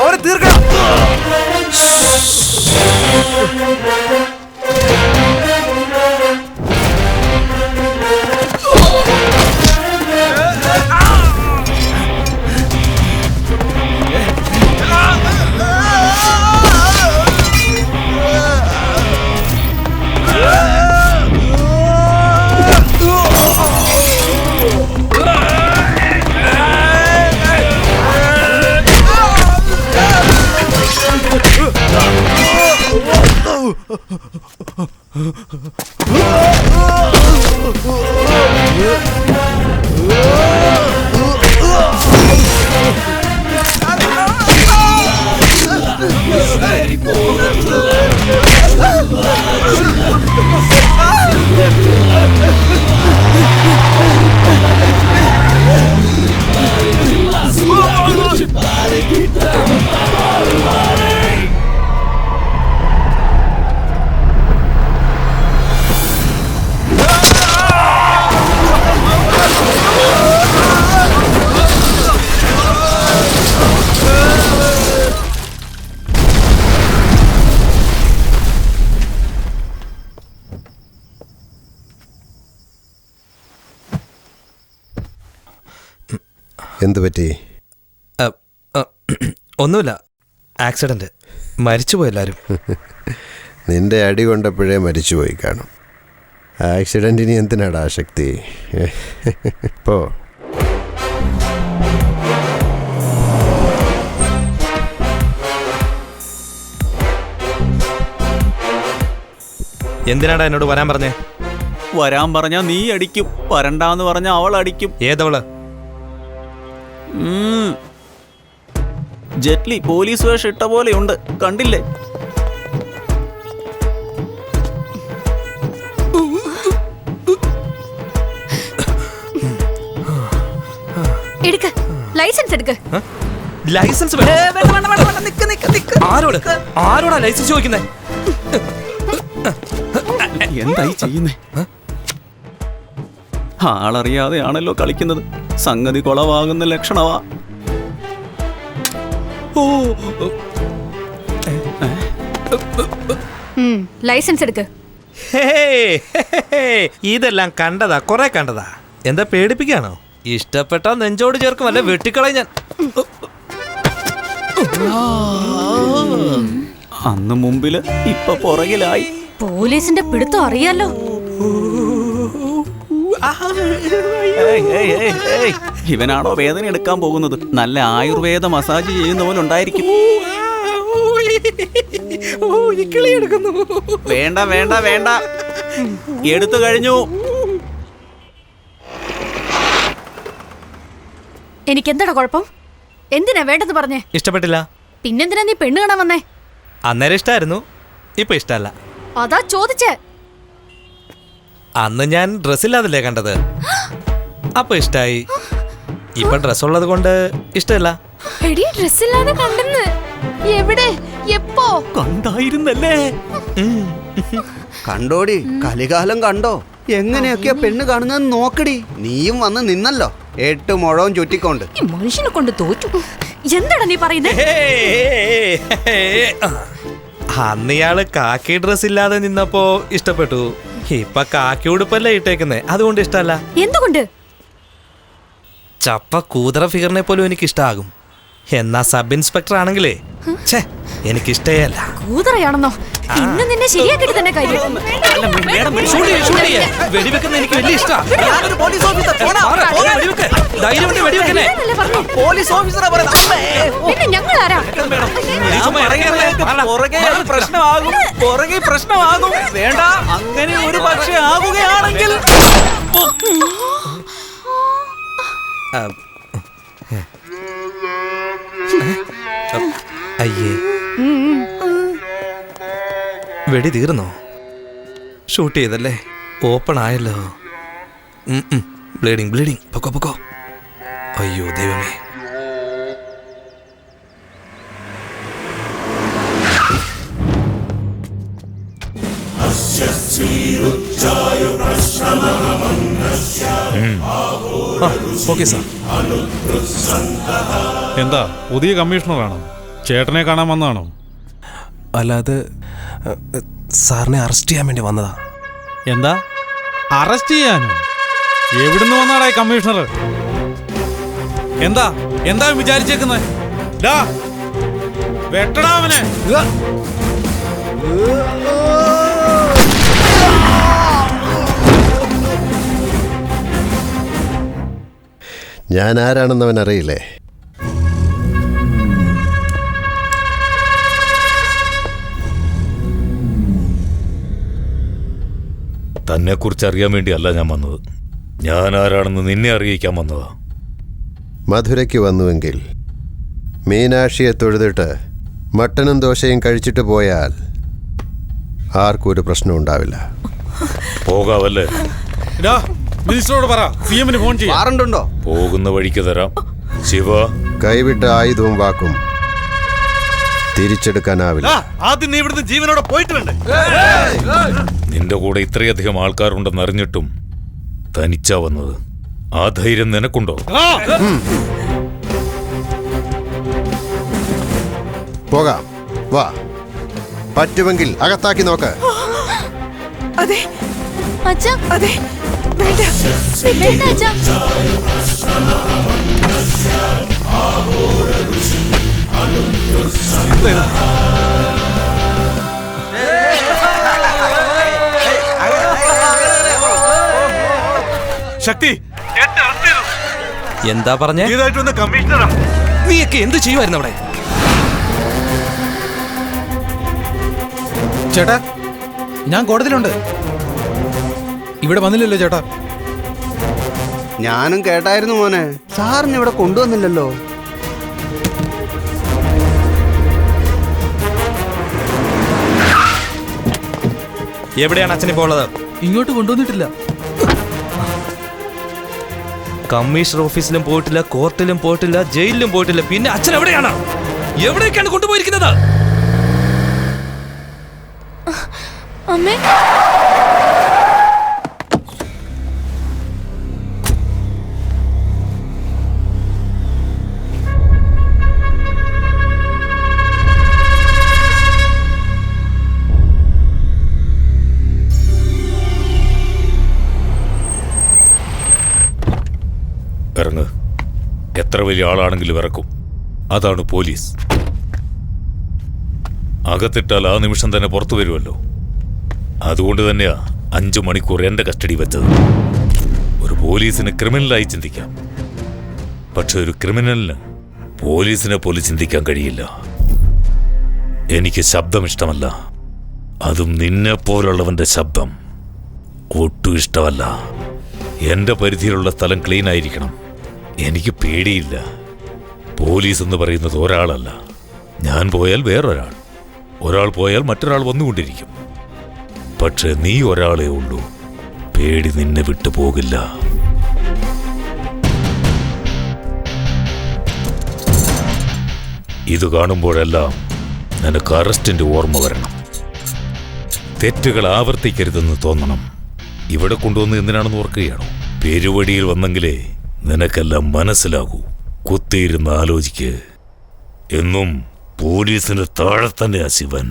അവനെ തീർക്കണം. എന്ത് പറ്റി? ഒന്നുമില്ല, ആക്സിഡന്റ്. മരിച്ചുപോയി എല്ലാവരും. നിന്റെ അടി കൊണ്ടപ്പോഴേ മരിച്ചുപോയി കാണും. ആക്സിഡന്റിന് എന്തിനാടാ ആസക്തി? പോ. എന്തിനാടാ എന്നോട് വരാൻ പറഞ്ഞേ? വരാൻ പറഞ്ഞാ നീ അടിക്കും, വരണ്ടാന്ന് പറഞ്ഞാ അവൾ അടിക്കും. ഏതവള്? ജെറ്റ്ലി പോലീസ് വേഷം ഇട്ട പോലെയുണ്ട്, കണ്ടില്ലേ? ലൈസൻസ് എടുക്ക്. ലൈസൻസ് ആരോടാ ലൈസൻസ് ചോദിക്കുന്നേ? എന്തായി ചെയ്യുന്നേ? ആളറിയാതെയാണല്ലോ കളിക്കുന്നത്. സംഗതി കൊളവാകുന്ന ലക്ഷണമാ. ലൈസൻസ് എടുക്ക്. ഇതെല്ലാം കണ്ടതാ, കൊറേ കണ്ടതാ. എന്താ പേടിപ്പിക്കാണോ? ഇഷ്ടപ്പെട്ടാ നെഞ്ചോട് ചേർക്കും, അല്ലെ വെട്ടിക്കളയും ഞാൻ. അന്ന് മുമ്പില് ഇപ്പൊ പുറകിലായി. പോലീസിന്റെ പിടുത്തം അറിയാലോ. ഇവനാണോ വേദന എടുക്കാൻ പോകുന്നത്? നല്ല ആയുർവേദ മസാജ് ചെയ്യുന്ന പോലെ ഉണ്ടായിരിക്കും. വേണ്ട വേണ്ട വേണ്ട, എടുത്തു കഴിഞ്ഞു. എനിക്കെന്താടാ കുഴപ്പം? എന്തിനാ വേണ്ടെന്ന് പറഞ്ഞേ? ഇഷ്ടപ്പെട്ടില്ല. പിന്നെന്തിനാ നീ പെണ്ണ് കാണാൻ വന്നേ? അന്നേരം ഇഷ്ടായിരുന്നു, ഇപ്പൊ ഇഷ്ടല്ല. അതാ ചോദിച്ചേ. അന്ന് ഞാൻ ഡ്രസ്സില്ലാതല്ലേ കണ്ടത്, അപ്പൊ ഇഷ്ടായി. ഇപ്പൊ ഡ്രസ്സുള്ളത് കൊണ്ട് ഇഷ്ടമല്ല. ഡ്രസ്സില്ലാതെ കണ്ടെന്ന് എവിടെ എപ്പോ കണ്ടായിരുന്നല്ലേ? കണ്ടോടി, കലികാലം കണ്ടോ? എങ്ങനെയൊക്കെയാ പെണ്ണ് കാണുന്നത് നോക്കടി. നീയും വന്ന് നിന്നല്ലോ 8 മുഴവും ചുറ്റിക്കൊണ്ട്. ഈ മനുഷ്യനെ കൊണ്ട് തോറ്റു. എന്താടാ നീ പറയുന്നത്? അന്ന് ഇയാള് കാക്കി ഡ്രസ് ഇല്ലാതെ നിന്നപ്പോ ഇഷ്ടപ്പെട്ടു. ഇപ്പൊ കാക്കി ഉടുപ്പല്ലേ ഇട്ടേക്കുന്നേ, അതുകൊണ്ട് ഇഷ്ടല്ല. എന്തുകൊണ്ട്? ചപ്പ കൂതറ ഫിഗറിനെ പോലും എനിക്ക് ഇഷ്ടമാകും. എന്നാ സബ് ഇൻസ്പെക്ടർ ആണെങ്കിലേ എനിക്കിഷ്ടേയല്ല. കൂതറയാണെന്നോ? ഇന്ന് നിന്നെ ശരിയാക്കിട്ട് തന്നെ കാര്യം. വെടിവെക്കുന്ന എനിക്ക് വലിയ ഇഷ്ടമാണ്. പ്രശ്നമാകും. വേണ്ട, അങ്ങനെ ഒരു പക്ഷേ ആകുകയാണെങ്കിൽ അയ്യേ, വെടി തീർന്നോ? ഷൂട്ട് ചെയ്തല്ലേ? ഓപ്പൺ ആയല്ലോ. ബ്ലീഡിങ്. പൊക്കോ. അയ്യോ ദൈവമേ. Okay sir. എന്താ പുതിയ കമ്മീഷണറാണോ? ചേട്ടനെ കാണാൻ വന്നതാണോ? അല്ലാതെ സാറിനെ അറസ്റ്റ് ചെയ്യാൻ വേണ്ടി വന്നതാ. എന്താ അറസ്റ്റ് ചെയ്യാനോ? എവിടുന്ന് വന്നാടാ ഈ കമ്മീഷണർ? എന്താ എന്താ വിചാരിച്ചേക്കുന്നത്? വെട്ടടാ അവനെ. ഞാൻ ആരാണെന്ന് അവൻ അറിയില്ലേ? തന്നെക്കുറിച്ച് അറിയാൻ വേണ്ടിയല്ല ഞാൻ വന്നത്. ഞാൻ ആരാണെന്ന് നിന്നെ അറിയിക്കാൻ വന്നതാ. മധുരയ്ക്ക് വന്നുവെങ്കിൽ മീനാക്ഷിയെ തൊഴുതിട്ട് മട്ടനും ദോശയും കഴിച്ചിട്ട് പോയാൽ ആർക്കും ഒരു പ്രശ്നം ഉണ്ടാവില്ല. പോകാവല്ലേ? മിനിസ്റ്ററോട് പറ, സിഎമ്മിന് ഫോൺ ചെയ്യാം. വാറണ്ടുണ്ടോ? പോകുന്ന വഴിക്ക് തരാം. ശിവ, കൈവിട്ട ആയുധവും വാക്കും തിരിച്ചെടുക്കാനാവില്ല. ആദ്യം നീ ഇവിടുന്ന് ജീവനോടെ പോയിട്ട് വേണ്ടേ? നിന്റെ കൂടെ ഇത്രയധികം ആൾക്കാരുണ്ടെന്ന് അറിഞ്ഞിട്ടും തനിച്ചാ വന്നത്. ആ ധൈര്യം നിനക്കുണ്ടോ? പോകാം, വാ. പറ്റുമെങ്കിൽ അകത്താക്കി നോക്ക്. അതെ അച്ഛാ, അതെ വേണ്ട വേണ്ട അച്ഛാ. ശക്തി, എന്താ പറഞ്ഞേ? ഇതായിട്ട് വന്ന കമ്മീഷണറാ. നീയൊക്കെ എന്ത് ചെയ്യുമായിരുന്നു അവിടെ? ചേട്ടാ, ഞാൻ കോടതിയിലുണ്ട്. ഇവിടെ വന്നില്ലല്ലോ ചേട്ടാ. ഞാനും കേട്ടായിരുന്നു മോനെ. സാറിന് ഇവിടെ കൊണ്ടുവന്നില്ലല്ലോ. എവിടെയാണ് അച്ഛനിപ്പോ ഉള്ളത്? ഇങ്ങോട്ട് കൊണ്ടുവന്നിട്ടില്ല. കമ്മീഷണർ ഓഫീസിലും പോയിട്ടില്ല, കോർട്ടിലും പോയിട്ടില്ല, ജയിലിലും പോയിട്ടില്ല. പിന്നെ അച്ഛൻ എവിടെയാണ്? എവിടേക്കാണ് കൊണ്ടുപോയിരിക്കുന്നത്? അമ്മേ, ഇറങ്ങ്. എത്ര വലിയ ആളാണെങ്കിലും ഇറക്കും. അതാണ് പോലീസ്. അകത്തിട്ടാൽ ആ നിമിഷം തന്നെ പുറത്തു വരുമല്ലോ. അതുകൊണ്ട് തന്നെയാ 5 മണിക്കൂർ എന്റെ കസ്റ്റഡി വെച്ചത്. ഒരു പോലീസിന് ക്രിമിനലായി ചിന്തിക്കാം, പക്ഷെ ഒരു ക്രിമിനലിന് പോലീസിനെ പോലെ ചിന്തിക്കാൻ കഴിയില്ല. എനിക്ക് ശബ്ദം ഇഷ്ടമല്ല, അതും നിന്നെ പോലുള്ളവന്റെ ശബ്ദം ഒട്ടും ഇഷ്ടമല്ല. എന്റെ പരിധിയിലുള്ള സ്ഥലം ക്ലീൻ ആയിരിക്കണം. എനിക്ക് പേടിയില്ല. പോലീസ് എന്ന് പറയുന്നത് ഒരാളല്ല. ഞാൻ പോയാൽ വേറൊരാൾ, ഒരാൾ പോയാൽ മറ്റൊരാൾ വന്നുകൊണ്ടിരിക്കും. പക്ഷെ നീ ഒരാളേ ഉള്ളൂ. പേടി നിന്നെ വിട്ടു പോകില്ല. ഇത് കാണുമ്പോഴെല്ലാം നിനക്ക് അറസ്റ്റിന്റെ ഓർമ്മ വരണം. തെറ്റുകൾ ആവർത്തിക്കരുതെന്ന് തോന്നണം. ഇവിടെ കൊണ്ടുവന്ന് എന്തിനാണെന്ന് ഓർക്കുകയാണോ? പെരുവടിയിൽ വന്നെങ്കിലേ നിനക്കെല്ലാം മനസ്സിലാകൂ. കുത്തിയിരുന്ന് ആലോചിക്ക്. എന്നും പോലീസിന് താഴെ തന്നെയാ ശിവൻ.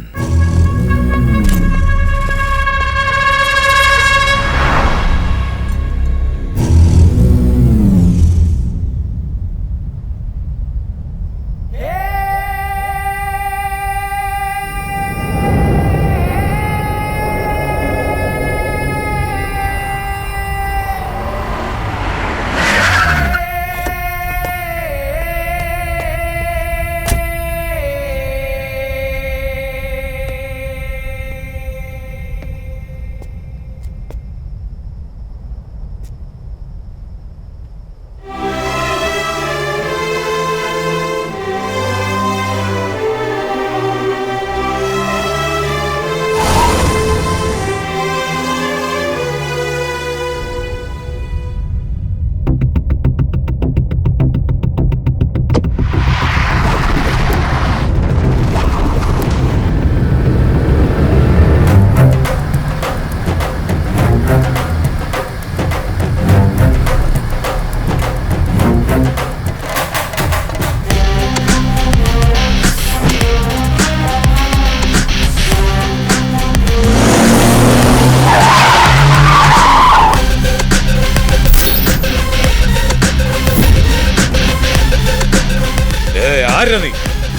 ആരാ നീ?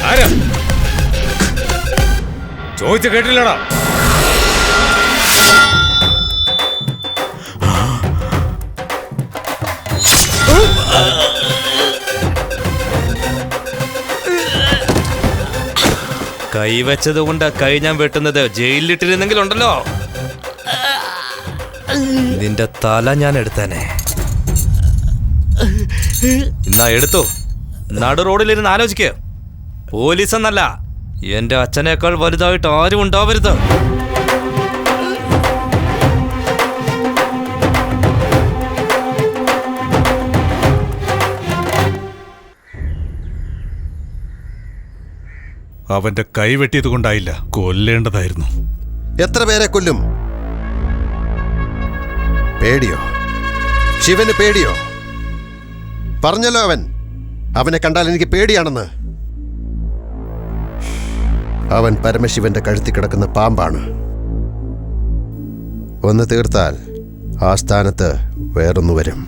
ആരാ? ചോദിച്ചു കേട്ടില്ലടാ. കൈവച്ചത് കൊണ്ട് കൈ ഞാൻ വെട്ടുന്നത്. ജയിലിലിട്ടിരുന്നെങ്കിലുണ്ടല്ലോ നിന്റെ തല ഞാൻ എടുത്തേനെ. എന്നാ എടുത്തു. നടു റോഡിലിരുന്ന് ആലോചിക്കുക. പോലീസ് എന്നല്ല, എന്റെ അച്ഛനേക്കാൾ വലുതായിട്ട് ആരും ഉണ്ടാവരുത്. അവന്റെ കൈ വെട്ടിയത് കൊണ്ടായില്ല, കൊല്ലേണ്ടതായിരുന്നു. എത്ര പേരെ കൊല്ലും? പേടിയോ? ശിവന് പേടിയോ? പറഞ്ഞല്ലോ അവനെ കണ്ടാൽ എനിക്ക് പേടിയാണെന്ന്. അവൻ പരമശിവന്റെ കഴുത്തി കിടക്കുന്ന പാമ്പാണ്. ഒന്ന് തീർത്താൽ ആ സ്ഥാനത്ത് വേറൊന്നു വരും.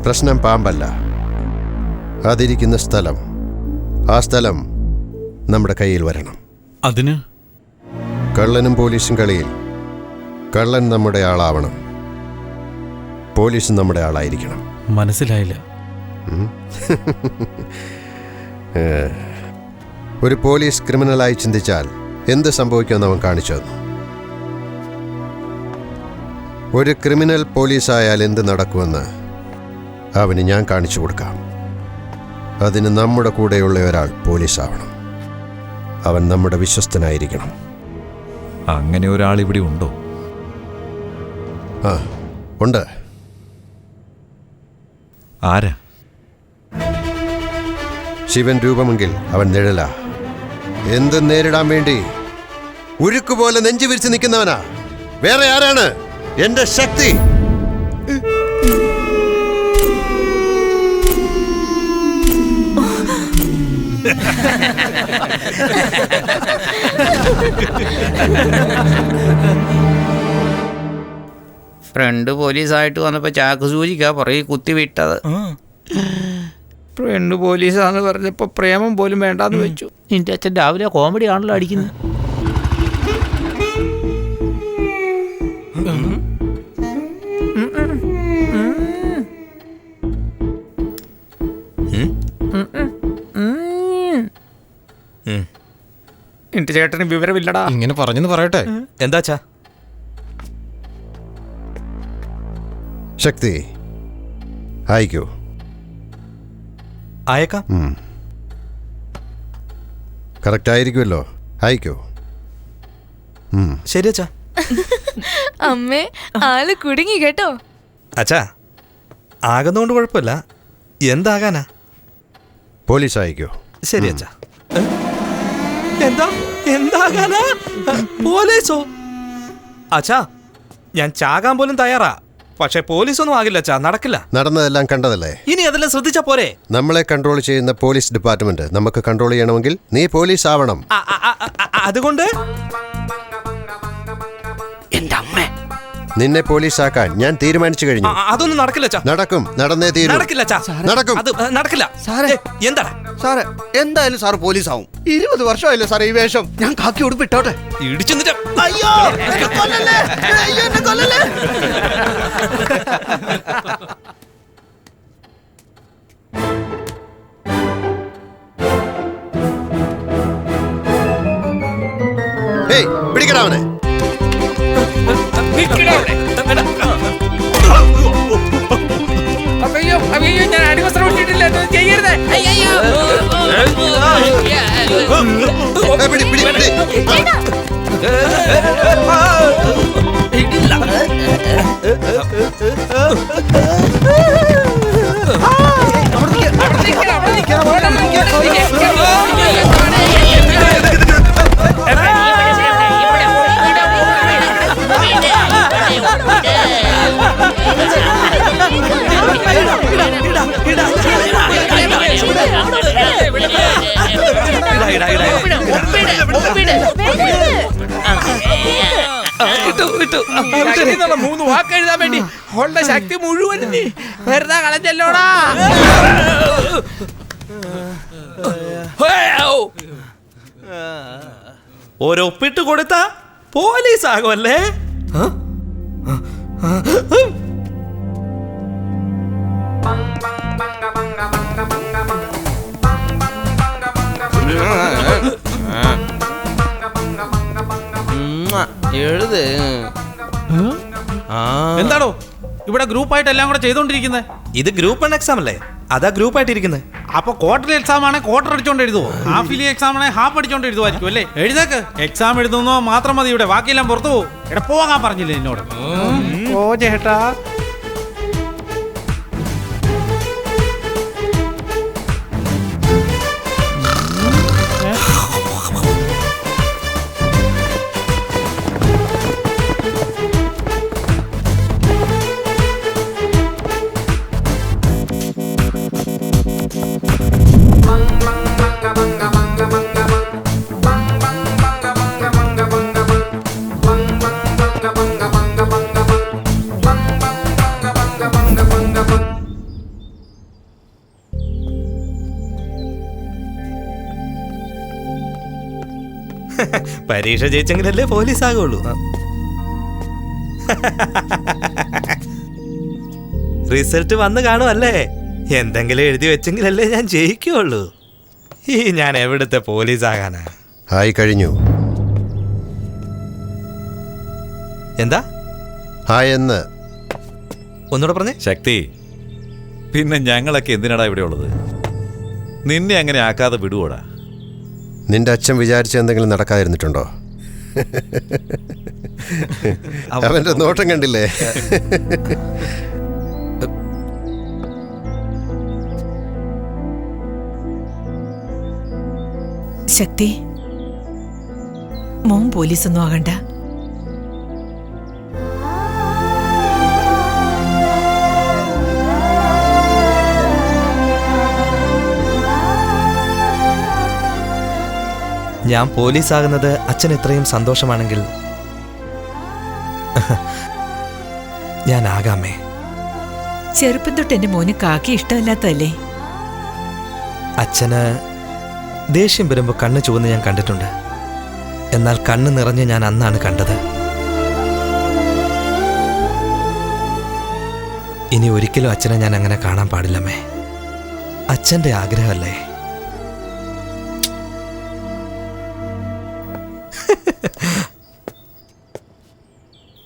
പ്രശ്നം പാമ്പല്ല, അതിരിക്കുന്ന സ്ഥലം. ആ സ്ഥലം നമ്മുടെ കയ്യിൽ വരണം. അതിന് കള്ളനും പോലീസും കളിയിൽ കള്ളൻ നമ്മുടെ ആളാവണം, പോലീസ് നമ്മുടെ ആളായിരിക്കണം. മനസ്സിലായില്ല. ഒരു പോലീസ് ക്രിമിനലായി ചിന്തിച്ചാൽ എന്ത് സംഭവിക്കുമെന്ന് അവൻ കാണിച്ചു തന്നു. ഒരു ക്രിമിനൽ പോലീസായാൽ എന്ത് നടക്കുമെന്ന് അവന് ഞാൻ കാണിച്ചു കൊടുക്കാം. അതിന് നമ്മുടെ കൂടെയുള്ള ഒരാൾ പോലീസാവണം. അവൻ നമ്മുടെ വിശ്വസ്തനായിരിക്കണം. അങ്ങനെ ഒരാൾ ഇവിടെ ഉണ്ടോ? ആ, ഉണ്ട്. ആരാ? ശിവൻ രൂപമെങ്കിൽ അവൻ നിഴലാ. എന്ത് നേരിടാൻ വേണ്ടി ഉരുക്കുപോലെ നെഞ്ചു വിരിച്ച് നിൽക്കുന്നവനാ. വേറെ ആരാണ്? എന്റെ ശക്തി. ഫ്രണ്ട് പോലീസായിട്ട് വന്നപ്പോൾ ചാക്ക് സൂചിക്കാ പറയും കുത്തിവിട്ടത്. ഫ്രണ്ട് പോലീസാന്ന് പറഞ്ഞപ്പോൾ പ്രേമം പോലും വേണ്ടാന്ന് വെച്ചു. നിന്റെ അച്ഛൻ രാവിലെ കോമഡി ആണല്ലോ അടിക്കുന്നത്. എന്റെ ചേട്ടന് വിവരമില്ലടാ. ഇങ്ങനെ പറഞ്ഞെന്ന് പറയട്ടെ. എന്താച്ചാ? ശക്തി അയക്കൂ. അയക്കാം. കറക്റ്റ് ആയിരിക്കുമല്ലോ, അയക്കൂ. ശരി അച്ഛാ. അമ്മേ, ആള് കുടുങ്ങി കേട്ടോ. അച്ഛാ, ആകുന്നോണ്ട് കുഴപ്പമില്ല. എന്താകാനാ? പോലീസ് അയക്കൂ. ശരി അച്ഛാ. എന്താകാനാ? പോലീസോ? അച്ഛാ, ഞാൻ ചാകാൻ പോലും തയ്യാറാ. പക്ഷെ പോലീസൊന്നും ആകില്ല അച്ഛാ, നടക്കില്ല. നടന്നതെല്ലാം കണ്ടതല്ലേ? ഇനി അതെല്ലാം ശ്രദ്ധിച്ചാ പോരെ? നമ്മളെ കൺട്രോൾ ചെയ്യുന്ന പോലീസ് ഡിപ്പാർട്ട്മെന്റ് നമുക്ക് കൺട്രോൾ ചെയ്യണമെങ്കിൽ നീ പോലീസ് ആവണം. അതുകൊണ്ട് എന്റെ അമ്മേ, നിന്നെ പോലീസാക്കാൻ ഞാൻ തീരുമാനിച്ചു കഴിഞ്ഞു. അതൊന്നും നടക്കില്ല അച്ഛാ. നടക്കും, നടന്നേ തീരൂ. നടക്കില്ല അച്ഛാ. നടക്കും. അത് നടക്കില്ല. സാറേ, എന്താ സാറേ, എന്തായാലും സാർ പോലീസാവും. 20 വർഷമായില്ലേ സാറേ ഈ വേഷം. ഞാൻ കാക്കി ഉടുപ്പ് ഇട്ടോട്ടെ. ഇടിച്ചെന്നിട്ട് അയ്യോ, എന്നെ കൊല്ലല്ലേ. അയ്യോ, എന്നെ കൊല്ലല്ലേ. ഹേയ്, പിടിക്കടാ അവനെ. അയ്യോ അയ്യോ, ഞാൻ അടിവസ്ത്രം ഇട്ടിട്ടില്ല, ചെയ്യരുത്. അയ്യോ, പിടി, പിടി, പിടി. മൂന്ന് വാക്ക് എഴുതാൻ വേണ്ടി ഉള്ള ശക്തി മുഴുവൻ വെറുതെ കളഞ്ഞല്ലോടാ. ഒരൊപ്പിട്ട് കൊടുത്താ പോലീസ് ആകുമല്ലേ? എഴുത്. എന്താണോ ഇവിടെ ഗ്രൂപ്പായിട്ട് എല്ലാം കൂടെ ചെയ്തോണ്ടിരിക്കുന്നത്? ഇത് ഗ്രൂപ്പ് 1 എക്സാം അല്ലേ? അതാ ഗ്രൂപ്പായിട്ടിരിക്കുന്നത്. അപ്പൊ ക്വാർട്ടർലി എക്സാം ആണെങ്കിൽ ക്വാർട്ടർ അടിച്ചോണ്ട് എഴുതുവോ? ഹാഫിലി എക്സാം ആണെങ്കിൽ ഹാഫ് അടിച്ചോണ്ട് എഴുതുമായിരിക്കും അല്ലേ? എഴുതേക്ക്. എക്സാം എഴുതുന്നോ മാത്രം മതി ഇവിടെ, ബാക്കിയെല്ലാം പുറത്തു പോകും. ഇവിടെ പോകാൻ പറഞ്ഞില്ലേ എന്നോട്? ഓ ചേട്ടാ, പരീക്ഷ ജയിച്ചെങ്കിലല്ലേ പോലീസ് ആകുള്ളൂ. റിസൾട്ട് വന്ന് കാണുമല്ലേ? എന്തെങ്കിലും എഴുതി വെച്ചെങ്കിലല്ലേ ഞാൻ ജയിക്കുള്ളൂ. ഈ ഞാൻ എവിടുത്തെ പോലീസ് ആകാനാ? ആയി കഴിഞ്ഞു. എന്താ എന്ന് ഒന്നുകൂടെ പറഞ്ഞേ. ശക്തി, പിന്നെ ഞങ്ങളൊക്കെ എന്തിനാടാ ഇവിടെ ഉള്ളത്? നിന്നെ അങ്ങനെ ആക്കാതെ വിടുവോടാ? നിന്റെ അച്ഛൻ വിചാരിച്ച എന്തെങ്കിലും നടക്കാതിരുന്നിട്ടുണ്ടോ? അവന്റെ നോട്ടം കണ്ടില്ലേ? ശക്തി, മോൻ പോലീസൊന്നും ആകണ്ട. ഞാൻ പോലീസ് ആകുന്നത് അച്ഛൻ ഇത്രയും സന്തോഷമാണെങ്കിൽ ഞാൻ ആകാമേ. ചെറുപ്പം തൊട്ട് എന്റെ മോന് കാക്കി ഇഷ്ടമല്ലാത്തതല്ലേ? അച്ഛന് ദേഷ്യം വരുമ്പോൾ കണ്ണ് ചുവന്ന് ഞാൻ കണ്ടിട്ടുണ്ട്. എന്നാൽ കണ്ണ് നിറഞ്ഞ് ഞാൻ അന്നാണ് കണ്ടത്. ഇനി ഒരിക്കലും അച്ഛനെ ഞാൻ അങ്ങനെ കാണാൻ പാടില്ലമ്മേ. അച്ഛൻ്റെ ആഗ്രഹമല്ലേ.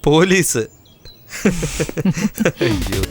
പോലീസ്. അയ്യോ.